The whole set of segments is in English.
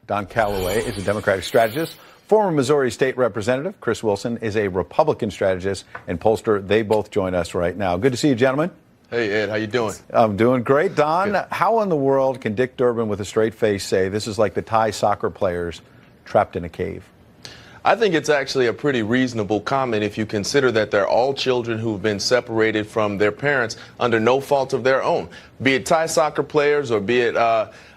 Don Calloway is a Democratic strategist. Former Missouri State Representative Chris Wilson is a Republican strategist and pollster. They both join us right now. Good to see you, gentlemen. Hey, Ed, how you doing? I'm doing great. Don, Good. How in the world can Dick Durbin with a straight face say this is like the Thai soccer players trapped in a cave? I think it's actually a pretty reasonable comment if you consider that they're all children who've been separated from their parents under no fault of their own. Be it Thai soccer players or be it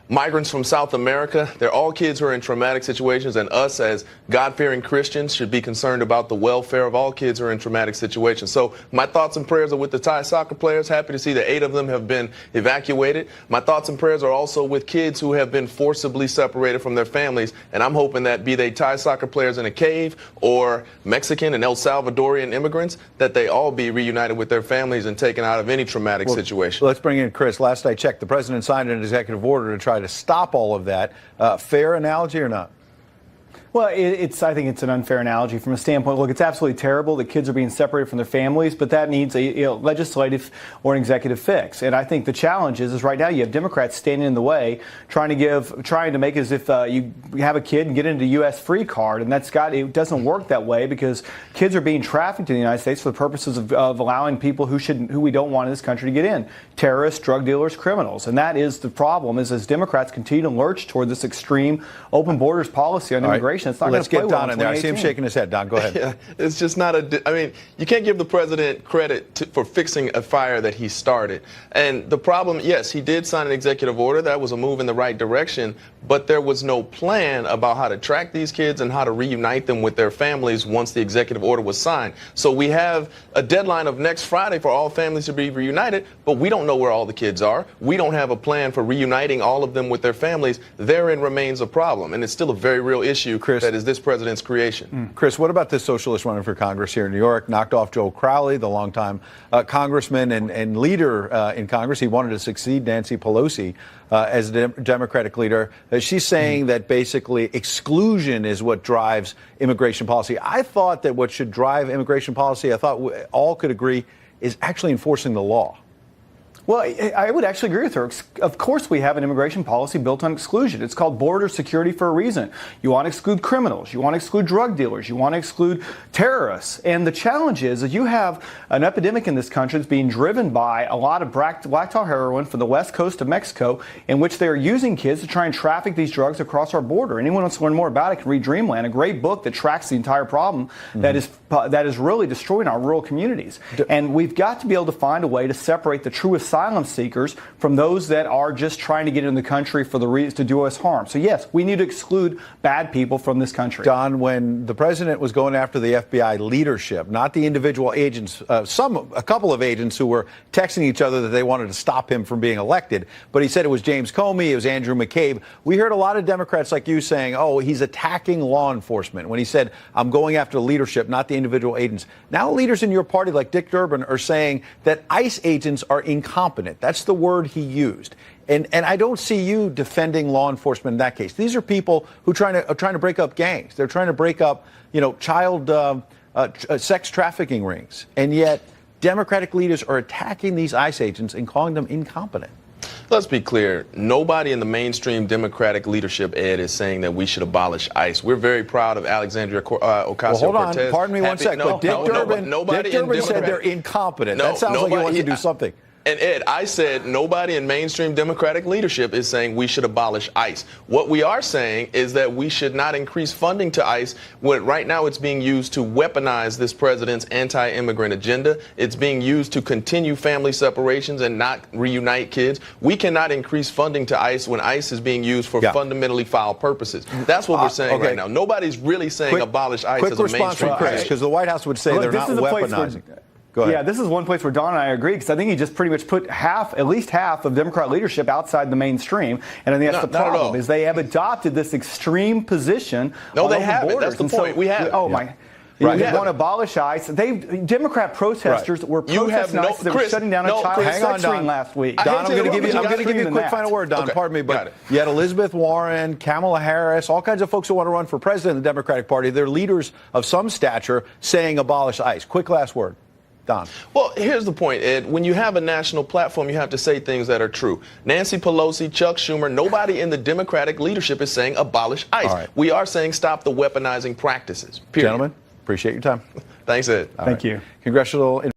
migrants from South America, they're all kids who are in traumatic situations, and us as God-fearing Christians should be concerned about the welfare of all kids who are in traumatic situations. So my thoughts and prayers are with the Thai soccer players. Happy to see that 8 of them have been evacuated. My thoughts and prayers are also with kids who have been forcibly separated from their families, and I'm hoping that be they Thai soccer players in a cave or Mexican and El Salvadorian immigrants, that they all be reunited with their families and taken out of any traumatic situation. Let's bring in Chris. Last I checked, the president signed an executive order to try to stop all of that. Fair analogy or not? Well, I think it's an unfair analogy from a standpoint. Look, it's absolutely terrible that kids are being separated from their families, but that needs a legislative or an executive fix. And I think the challenge is right now you have Democrats standing in the way, trying to make it as if you have a kid and get into a U.S. free card, and it doesn't work that way because kids are being trafficked in the United States for the purposes of allowing people who we don't want in this country to get in, terrorists, drug dealers, criminals. And that is the problem. Is as Democrats continue to lurch toward this extreme open borders policy on immigration. It's not Let's get well Don in there. I see him shaking his head. Don, go ahead. Yeah, it's just not you can't give the president credit for fixing a fire that he started. And the problem, yes, he did sign an executive order. That was a move in the right direction. But there was no plan about how to track these kids and how to reunite them with their families once the executive order was signed. So we have a deadline of next Friday for all families to be reunited, but we don't know where all the kids are. We don't have a plan for reuniting all of them with their families. Therein remains a problem. And it's still a very real issue, Chris, that is this president's creation. Chris, what about this socialist running for Congress here in New York? Knocked off Joe Crowley, the longtime congressman and leader in Congress. He wanted to succeed Nancy Pelosi as a Democratic leader. She's saying that basically exclusion is what drives immigration policy. I thought that what should drive immigration policy, I thought we all could agree, is actually enforcing the law. Well, I would actually agree with her. Of course, we have an immigration policy built on exclusion. It's called border security for a reason. You want to exclude criminals. You want to exclude drug dealers. You want to exclude terrorists. And the challenge is that you have an epidemic in this country that's being driven by a lot of black tar heroin from the west coast of Mexico, in which they are using kids to try and traffic these drugs across our border. Anyone who wants to learn more about it can read Dreamland, a great book that tracks the entire problem that is really destroying our rural communities. And we've got to be able to find a way to separate the true asylum seekers from those that are just trying to get in the country for the reason to do us harm. So yes, we need to exclude bad people from this country. Don, when the president was going after the FBI leadership, not the individual agents, a couple of agents who were texting each other that they wanted to stop him from being elected, but he said it was James Comey, it was Andrew McCabe. We heard a lot of Democrats like you saying, oh, he's attacking law enforcement when he said, I'm going after the leadership, not the individual agents. Now leaders in your party like Dick Durbin are saying that ICE agents are incompetent. That's the word he used. And I don't see you defending law enforcement in that case. These are people who are trying to break up gangs. They're trying to break up, child sex trafficking rings. And yet Democratic leaders are attacking these ICE agents and calling them incompetent. Let's be clear. Nobody in the mainstream Democratic leadership, Ed, is saying that we should abolish ICE. We're very proud of Alexandria Ocasio-Cortez. Well, hold on. Pardon me one second. No, Dick Durbin said they're incompetent. That sounds like he wants to do something. And Ed, I said nobody in mainstream Democratic leadership is saying we should abolish ICE. What we are saying is that we should not increase funding to ICE when right now it's being used to weaponize this president's anti-immigrant agenda. It's being used to continue family separations and not reunite kids. We cannot increase funding to ICE when ICE is being used for fundamentally foul purposes. That's what we're saying right now. Nobody's really saying abolish ICE as a mainstream. Quick response from Chris, because the White House would say they're not weaponizing. Go ahead. Yeah, this is one place where Don and I agree, because I think he just pretty much put at least half of Democrat leadership outside the mainstream. And I think that's the problem, is they have adopted this extreme position. No, they haven't. That's the point. We have. Oh, my. Right. They want to abolish ICE. Democrat protesters were protesting ICE. They were shutting down a child sex ring last week. Don, I'm going to give you a quick final word, Don. Pardon me, but you had Elizabeth Warren, Kamala Harris, all kinds of folks who want to run for president of the Democratic Party. They're leaders of some stature saying abolish ICE. Quick last word. Don. Well, here's the point, Ed. When you have a national platform, you have to say things that are true. Nancy Pelosi, Chuck Schumer, nobody in the Democratic leadership is saying abolish ICE. All right. We are saying stop the weaponizing practices. Period. Gentlemen, appreciate your time. Thanks, Ed. Thank you. Congressional